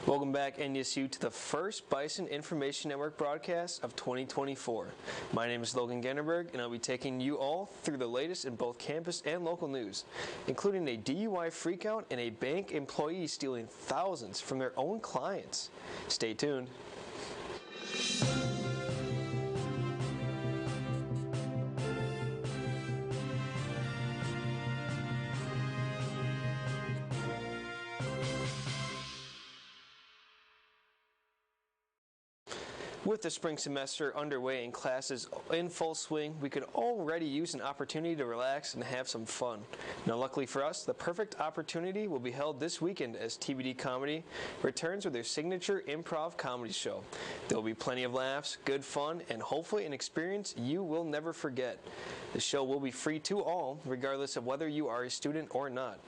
Welcome back, NDSU, to the first Bison Information Network broadcast of 2024. My name is Logan Ganderberg, and I'll be taking you all through the latest in both campus and local news, including a DUI freakout and a bank employee stealing thousands from their own clients. Stay tuned. With the spring semester underway and classes in full swing, we could already use an opportunity to relax and have some fun. Now, luckily for us, the perfect opportunity will be held this weekend as TBD Comedy returns with their signature improv comedy show. There will be plenty of laughs, good fun, and hopefully an experience you will never forget. The show will be free to all, regardless of whether you are a student or not.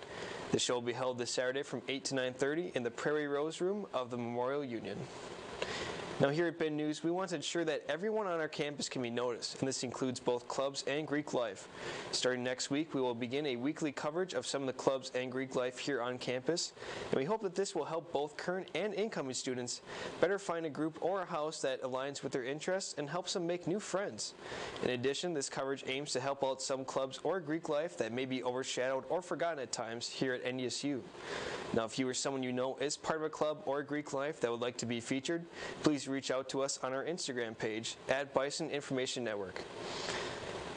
The show will be held this Saturday from 8 to 9:30 in the Prairie Rose Room of the Memorial Union. Now, here at Ben News, we want to ensure that everyone on our campus can be noticed, and this includes both clubs and Greek life. Starting next week, we will begin a weekly coverage of some of the clubs and Greek life here on campus, and we hope that this will help both current and incoming students better find a group or a house that aligns with their interests and helps them make new friends. In addition, this coverage aims to help out some clubs or Greek life that may be overshadowed or forgotten at times here at NDSU. Now, if you or someone you know is part of a club or a Greek life that would like to be featured, please reach out to us on our Instagram page at Bison Information Network.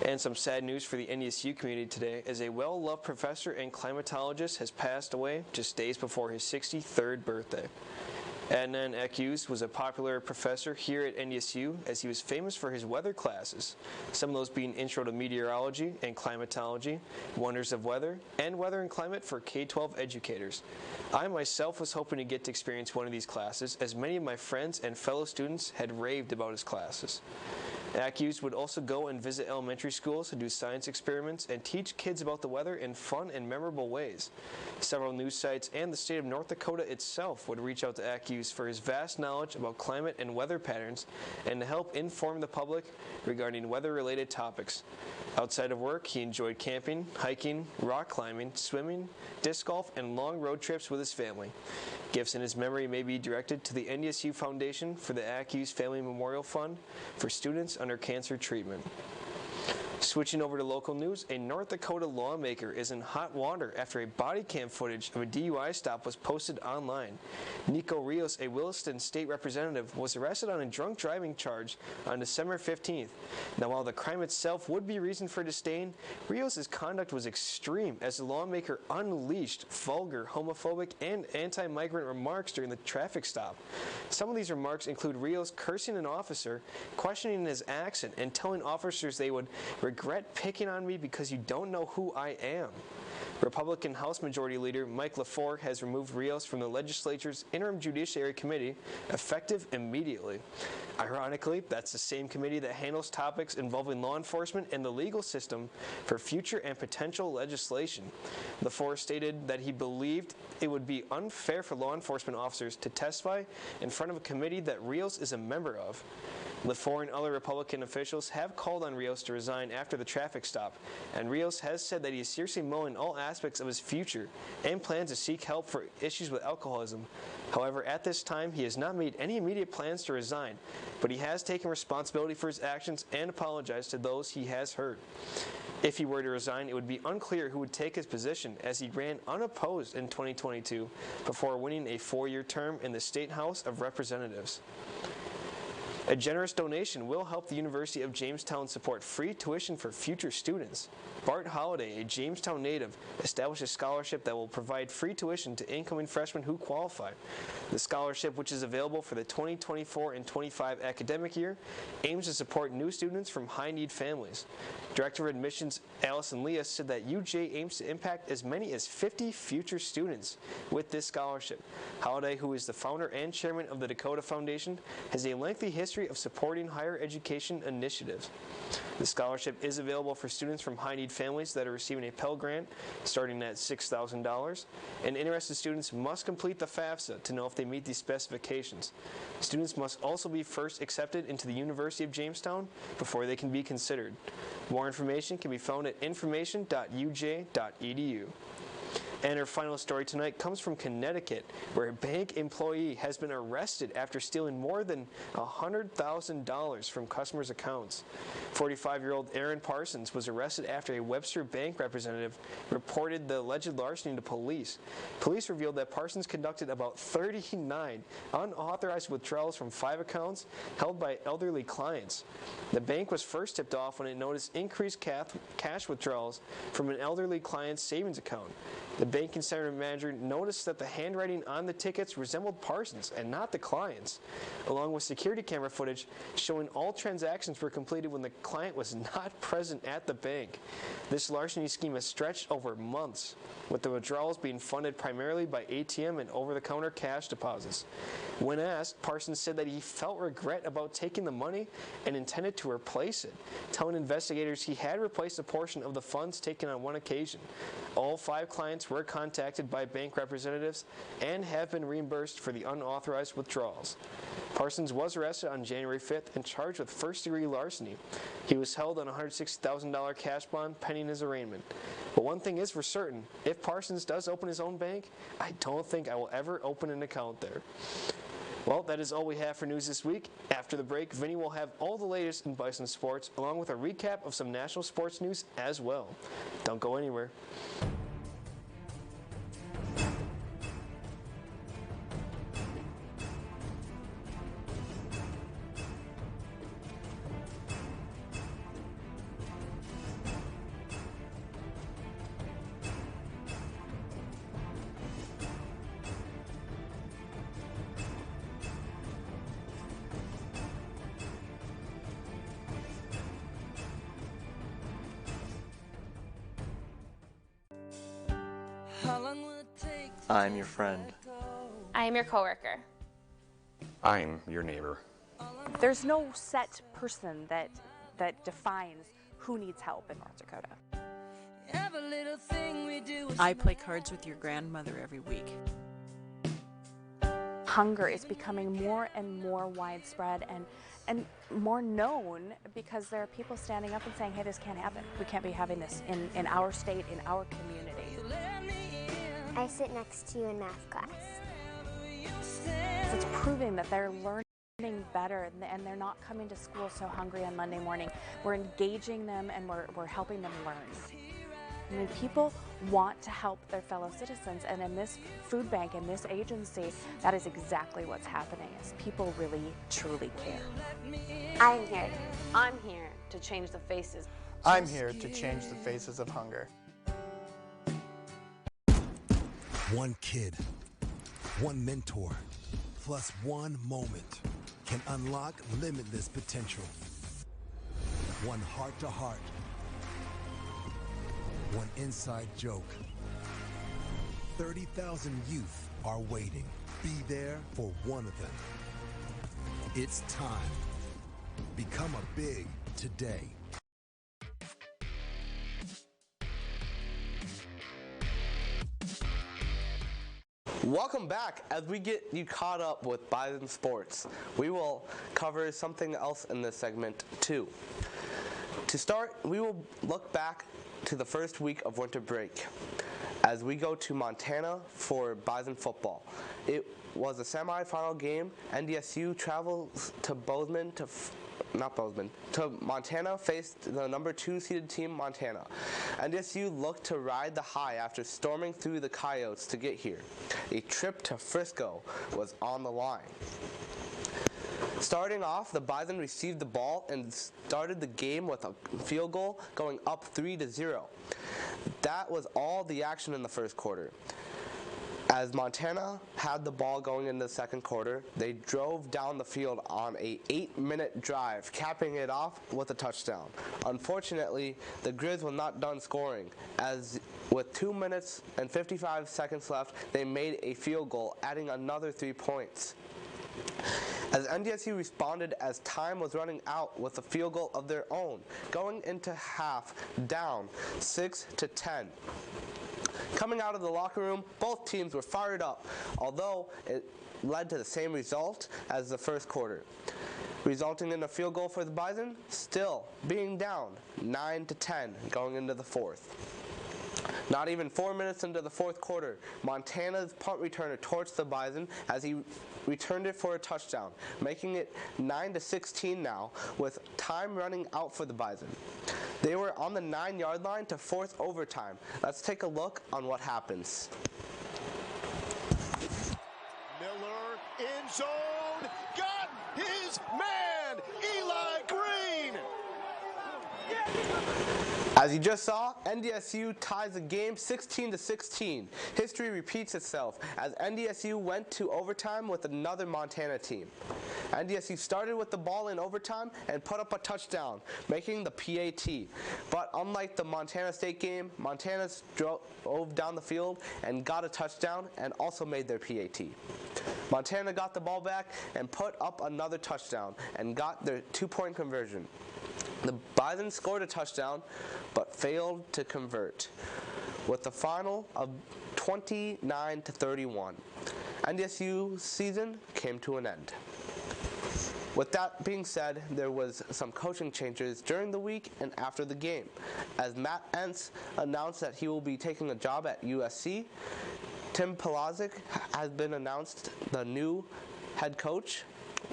And some sad news for the NDSU community today as a well-loved professor and climatologist has passed away just days before his 63rd birthday. Adnan Akyüz was a popular professor here at NDSU as he was famous for his weather classes, some of those being Intro to Meteorology and Climatology, Wonders of Weather, and Weather and Climate for K-12 educators. I myself was hoping to get to experience one of these classes as many of my friends and fellow students had raved about his classes. Akyüz would also go and visit elementary schools to do science experiments and teach kids about the weather in fun and memorable ways. Several news sites and the state of North Dakota itself would reach out to Akyüz for his vast knowledge about climate and weather patterns and to help inform the public regarding weather-related topics. Outside of work, he enjoyed camping, hiking, rock climbing, swimming, disc golf, and long road trips with his family. Gifts in his memory may be directed to the NDSU Foundation for the Akyüz Family Memorial Fund for students under cancer treatment. Switching over to local news, a North Dakota lawmaker is in hot water after a body cam footage of a DUI stop was posted online. Nico Rios, a Williston state representative, was arrested on a drunk driving charge on December 15th. Now, while the crime itself would be reason for disdain, Rios' conduct was extreme as the lawmaker unleashed vulgar, homophobic, and anti-migrant remarks during the traffic stop. Some of these remarks include Rios cursing an officer, questioning his accent, and telling officers they would regret picking on me because you don't know who I am. Republican House Majority Leader Mike LaFleur has removed Rios from the legislature's Interim Judiciary Committee, effective immediately. Ironically, that's the same committee that handles topics involving law enforcement and the legal system for future and potential legislation. LaFleur stated that he believed it would be unfair for law enforcement officers to testify in front of a committee that Rios is a member of. LaFleur and other Republican officials have called on Rios to resign after the traffic stop, and Rios has said that he is seriously mulling all aspects of his future and plans to seek help for issues with alcoholism. However, at this time, he has not made any immediate plans to resign, but he has taken responsibility for his actions and apologized to those he has hurt. If he were to resign, it would be unclear who would take his position as he ran unopposed in 2022 before winning a 4-year term in the State House of Representatives. A generous donation will help the University of Jamestown support free tuition for future students. Bart Holliday, a Jamestown native, established a scholarship that will provide free tuition to incoming freshmen who qualify. The scholarship, which is available for the 2024 and 25 academic year, aims to support new students from high-need families. Director of Admissions Allison Leah said that UJ aims to impact as many as 50 future students with this scholarship. Holliday, who is the founder and chairman of the Dakota Foundation, has a lengthy history of supporting higher education initiatives. The scholarship is available for students from high-need families that are receiving a Pell Grant starting at $6,000, and interested students must complete the FAFSA to know if they meet these specifications. Students must also be first accepted into the University of Jamestown before they can be considered. More information can be found at information.uj.edu. And our final story tonight comes from Connecticut, where a bank employee has been arrested after stealing more than $100,000 from customers' accounts. 45-year-old Aaron Parsons was arrested after a Webster bank representative reported the alleged larceny to police. Police revealed that Parsons conducted about 39 unauthorized withdrawals from 5 accounts held by elderly clients. The bank was first tipped off when it noticed increased cash withdrawals from an elderly client's savings account. The banking center manager noticed that the handwriting on the tickets resembled Parsons and not the client's, along with security camera footage showing all transactions were completed when the client was not present at the bank. This larceny scheme has stretched over months, with the withdrawals being funded primarily by ATM and over-the-counter cash deposits. When asked, Parsons said that he felt regret about taking the money and intended to replace it, telling investigators he had replaced a portion of the funds taken on one occasion. All 5 clients were contacted by bank representatives and have been reimbursed for the unauthorized withdrawals. Parsons was arrested on January 5th and charged with first-degree larceny. He was held on a $160,000 cash bond pending his arraignment. But one thing is for certain, if Parsons does open his own bank, I don't think I will ever open an account there. Well, that is all we have for news this week. After the break, Vinny will have all the latest in Bison Sports, along with a recap of some national sports news as well. Don't go anywhere. I'm your friend. I am your coworker. I'm your neighbor. There's no set person that defines who needs help in North Dakota. I play cards with your grandmother every week. Hunger is becoming more and more widespread and more known because there are people standing up and saying, hey, this can't happen. We can't be having this in our state, in our community. I sit next to you in math class. It's proving that they're learning better and they're not coming to school so hungry on Monday morning. We're engaging them and we're helping them learn. I mean, people want to help their fellow citizens, and in this food bank, in this agency, that is exactly what's happening, is people really, truly care. I'm here. I'm here to change the faces. I'm here to change the faces of hunger. One kid, one mentor, plus one moment can unlock limitless potential. One heart-to-heart, one inside joke. 30,000 youth are waiting. Be there for one of them. It's time. Become a big today. Welcome back. As we get you caught up with Bison Sports, we will cover something else in this segment too. To start, we will look back to the first week of winter break as we go to Montana for Bison football. It was a semifinal game. NDSU travels to Montana, faced the number 2 seeded team, Montana. NDSU looked to ride the high after storming through the Coyotes to get here. A trip to Frisco was on the line. Starting off, the Bison received the ball and started the game with a field goal, going up 3-0. That was all the action in the first quarter. As Montana had the ball going into the second quarter, they drove down the field on an 8-minute drive, capping it off with a touchdown. Unfortunately, the Grizz were not done scoring, as with 2 minutes and 55 seconds left, they made a field goal, adding another 3 points. As NDSU responded as time was running out with a field goal of their own, going into half down 6-10. Coming out of the locker room, both teams were fired up, although it led to the same result as the first quarter, resulting in a field goal for the Bison, still being down 9-10 going into the fourth. Not even 4 minutes into the fourth quarter, Montana's punt returner torched the Bison as he returned it for a touchdown, making it 9-16 now with time running out for the Bison. They were on the 9-yard line to force overtime. Let's take a look on what happens. Miller in zone, got his man, Eli Green. As you just saw, NDSU ties the game 16-16. History repeats itself as NDSU went to overtime with another Montana team. NDSU started with the ball in overtime and put up a touchdown, making the PAT. But unlike the Montana State game, Montana drove down the field and got a touchdown and also made their PAT. Montana got the ball back and put up another touchdown and got their 2-point conversion. The Bison scored a touchdown, but failed to convert, with the final of 29-31. NDSU's season came to an end. With that being said, there was some coaching changes during the week and after the game, as Matt Entz announced that he will be taking a job at USC. Tim Pelazic has been announced the new head coach,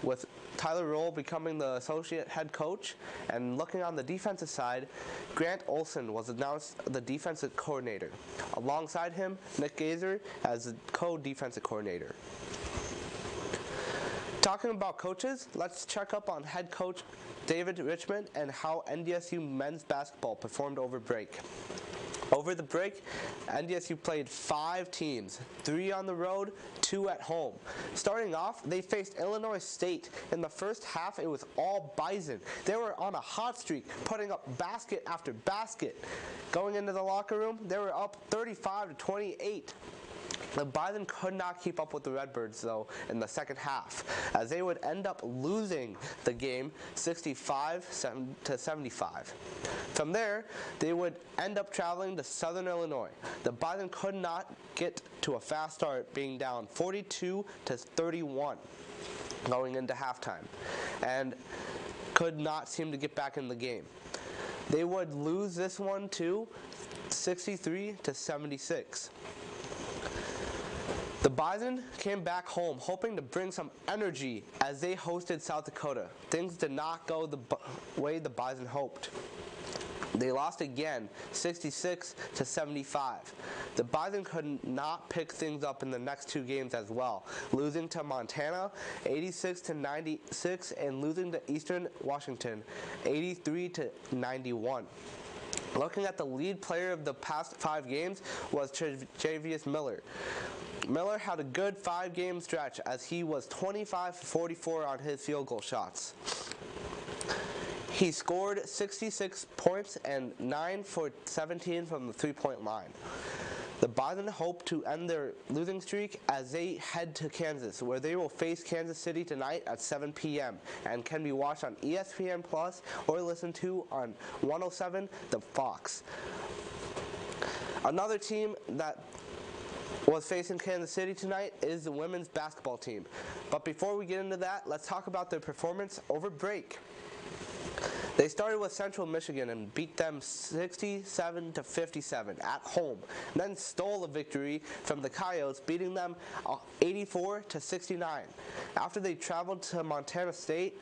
with Tyler Roll becoming the associate head coach. And looking on the defensive side, Grant Olson was announced the defensive coordinator. Alongside him, Nick Gazer as the co-defensive coordinator. Talking about coaches, let's check up on head coach David Richmond and how NDSU men's basketball performed over break. Over the break, NDSU played 5 teams, 3 on the road, 2 at home. Starting off, they faced Illinois State. In the first half, it was all Bison. They were on a hot streak, putting up basket after basket. Going into the locker room, they were up 35-28. The Bison could not keep up with the Redbirds, though, in the second half, as they would end up losing the game 65-75. From there, they would end up traveling to Southern Illinois. The Bison could not get to a fast start, being down 42-31 going into halftime, and could not seem to get back in the game. They would lose this one to 63-76. The Bison came back home hoping to bring some energy as they hosted South Dakota. Things did not go the way the Bison hoped. They lost again, 66-75. The Bison could not pick things up in the next 2 games as well, losing to Montana 86-96 and losing to Eastern Washington 83-91. Looking at the lead player of the past 5 games was Javius Miller. Miller had a good 5-game stretch as he was 25-44 on his field goal shots. He scored 66 points and 9 for 17 from the 3-point line. The Bison hope to end their losing streak as they head to Kansas, where they will face Kansas City tonight at 7 p.m. and can be watched on ESPN Plus or listened to on 107 The Fox. Another team that was facing Kansas City tonight is the women's basketball team. But before we get into that, let's talk about their performance over break. They started with Central Michigan and beat them 67-57 at home, and then stole a victory from the Coyotes, beating them 84-69. After they traveled to Montana State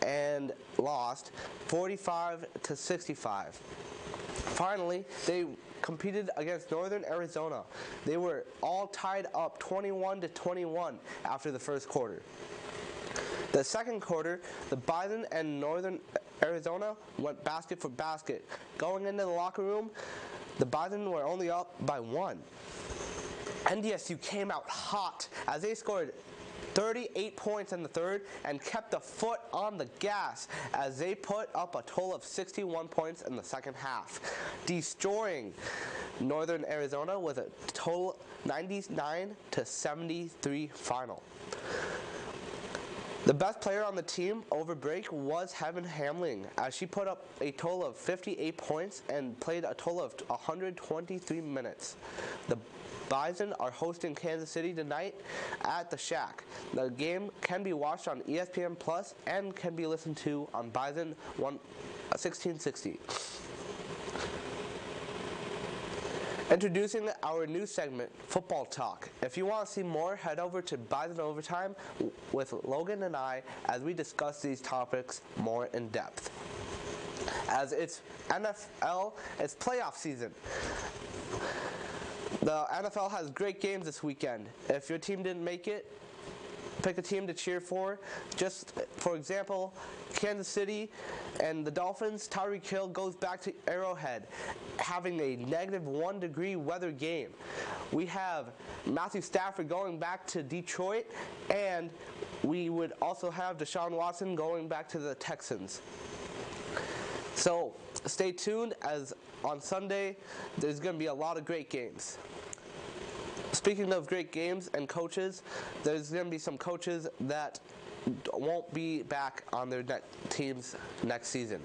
and lost 45-65. Finally, they competed against Northern Arizona. They were all tied up 21-21 after the first quarter. The second quarter, the Bison and Northern Arizona went basket for basket. Going into the locker room, the Bison were only up by 1. NDSU came out hot as they scored 38 points in the third and kept the foot on the gas as they put up a total of 61 points in the second half, destroying Northern Arizona with a total 99-73 final. The best player on the team over break was Heaven Hamling, as she put up a total of 58 points and played a total of 123 minutes. The Bison are hosting Kansas City tonight at the Shack. The game can be watched on ESPN Plus and can be listened to on Bison 1660. Introducing our new segment, Football Talk. If you want to see more, head over to Bison Overtime with Logan and I as we discuss these topics more in depth. As it's NFL, it's playoff season. The NFL has great games this weekend. If your team didn't make it, pick a team to cheer for. Just for example, Kansas City and the Dolphins, Tyreek Hill goes back to Arrowhead, having a -1 degree weather game. We have Matthew Stafford going back to Detroit, and we would also have Deshaun Watson going back to the Texans. So stay tuned, as on Sunday there's going to be a lot of great games. Speaking of great games and coaches, there's going to be some coaches that won't be back on their teams next season.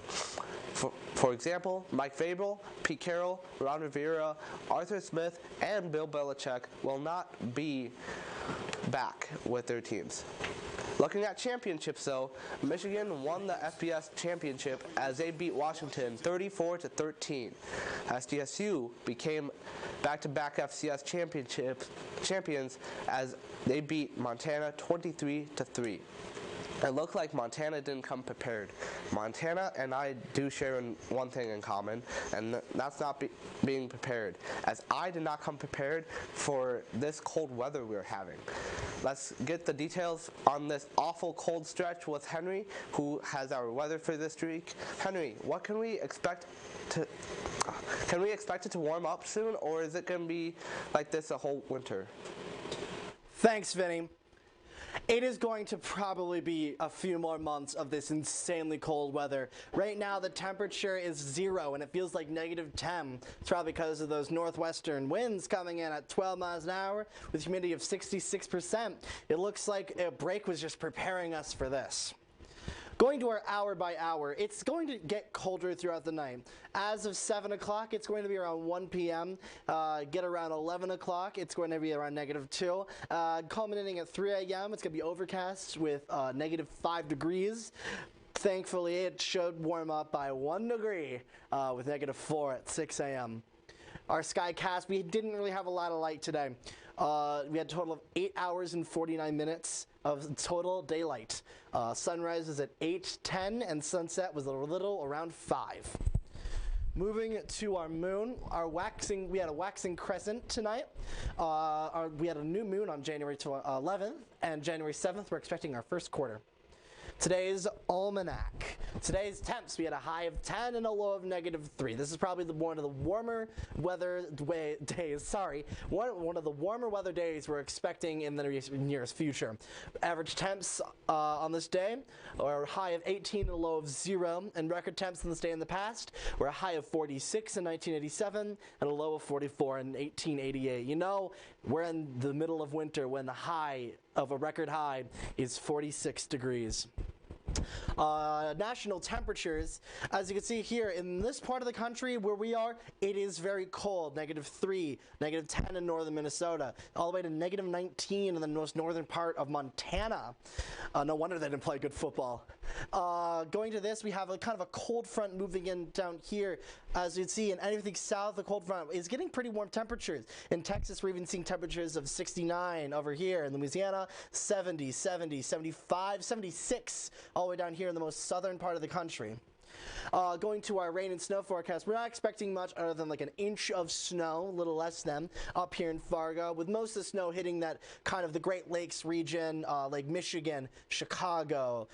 For example, Mike Vrabel, Pete Carroll, Ron Rivera, Arthur Smith, and Bill Belichick will not be back with their teams. Looking at championships though, Michigan won the FBS championship as they beat Washington 34-13. NDSU became back-to-back FCS champions as they beat Montana 23-3. It looked like Montana didn't come prepared. Montana and I do share one thing in common, and that's not being prepared, as I did not come prepared for this cold weather we're having. Let's get the details on this awful cold stretch with Henry, who has our weather for this week. Henry, what can we expect to... Can we expect it to warm up soon, or is it going to be like this a whole winter? Thanks, Vinny. It is going to probably be a few more months of this insanely cold weather. Right now the temperature is 0 and it feels like -10. It's probably because of those northwestern winds coming in at 12 miles an hour with humidity of 66%. It looks like a break was just preparing us for this. Going to our hour by hour, it's going to get colder throughout the night. As of 7 o'clock, it's going to be around 1 p.m. Get around 11 o'clock, it's going to be around -2. Culminating at 3 a.m., it's going to be overcast with -5 degrees. Thankfully, it should warm up by 1 degree with -4 at 6 a.m. Our skycast, we didn't really have a lot of light today. We had a total of 8 hours and 49 minutes of total daylight. Sunrise was at 8:10 and sunset was a little around 5. Moving to our moon, we had a waxing crescent tonight. We had a new moon on January 11th, and January 7th we're expecting our first quarter. Today's almanac. Today's temps, we had a high of 10 and a low of -3. This is probably one of the warmer weather days. One of the warmer weather days we're expecting in the nearest future. Average temps on this day are a high of 18 and a low of 0, and record temps on this day in the past were a high of 46 in 1987 and a low of 44 in 1888. You know, we're in the middle of winter when the high of a record high is 46 degrees. National temperatures, as you can see here in this part of the country where we are, it is very cold. -3, -10 in northern Minnesota, all the way to -19 in the most northern part of Montana. No wonder they didn't play good football. Going to this, we have a kind of a cold front moving in down here. As you can see, in anything south, the cold front is getting pretty warm temperatures. In Texas, we're even seeing temperatures of 69 over here. In Louisiana, 70, 70, 75, 76, all the way down here in the most southern part of the country. Going to our rain and snow forecast, we're not expecting much other than like an inch of snow, a little less than, up here in Fargo, with most of the snow hitting that kind of the Great Lakes region, like Michigan, Chicago,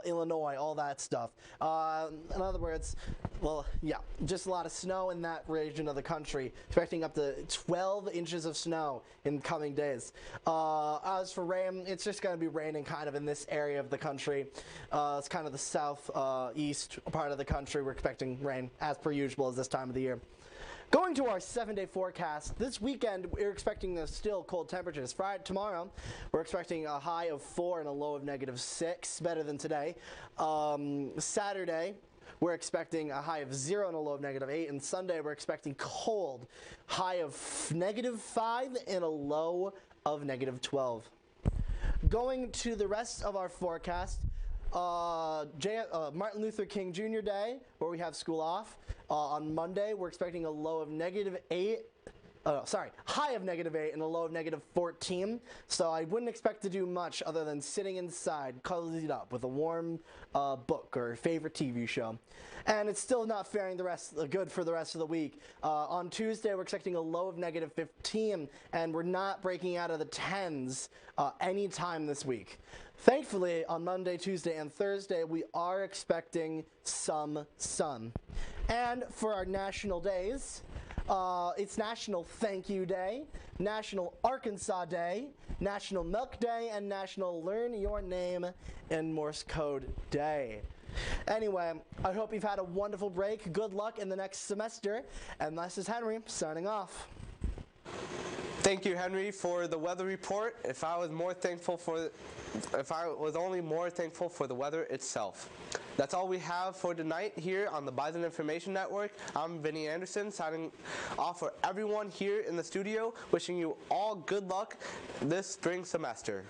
Illinois, all that stuff. In other words, well, yeah, just a lot of snow in that region of the country. Expecting up to 12 inches of snow in coming days. As for rain, it's just going to be raining kind of in this area of the country. It's kind of the southeast part of the country. We're expecting rain as per usual at this time of the year. Going to our 7-day forecast, this weekend we're expecting the still cold temperatures. Tomorrow we're expecting a high of 4 and a low of -6, better than today. Saturday we're expecting a high of 0 and a low of -8, and Sunday we're expecting cold, high of -5 and a low of -12. Going to the rest of our forecast, Martin Luther King Jr. Day, where we have school off. On Monday, we're expecting a low of -8 high of -8 and a low of -14. So I wouldn't expect to do much other than sitting inside, cozied up with a warm book or favorite TV show. And it's still not faring good for the rest of the week. On Tuesday, we're expecting a low of -15, and we're not breaking out of the 10s anytime this week. Thankfully, on Monday, Tuesday, and Thursday, we are expecting some sun. And for our national days, it's National Thank You Day, National Arkansas Day, National Milk Day, and National Learn Your Name in Morse Code Day. Anyway, I hope you've had a wonderful break. Good luck in the next semester. And this is Henry, signing off. Thank you, Henry, for the weather report. If I was only more thankful for the weather itself. That's all we have for tonight here on the Bison Information Network. I'm Vinny Anderson, signing off for everyone here in the studio, wishing you all good luck this spring semester.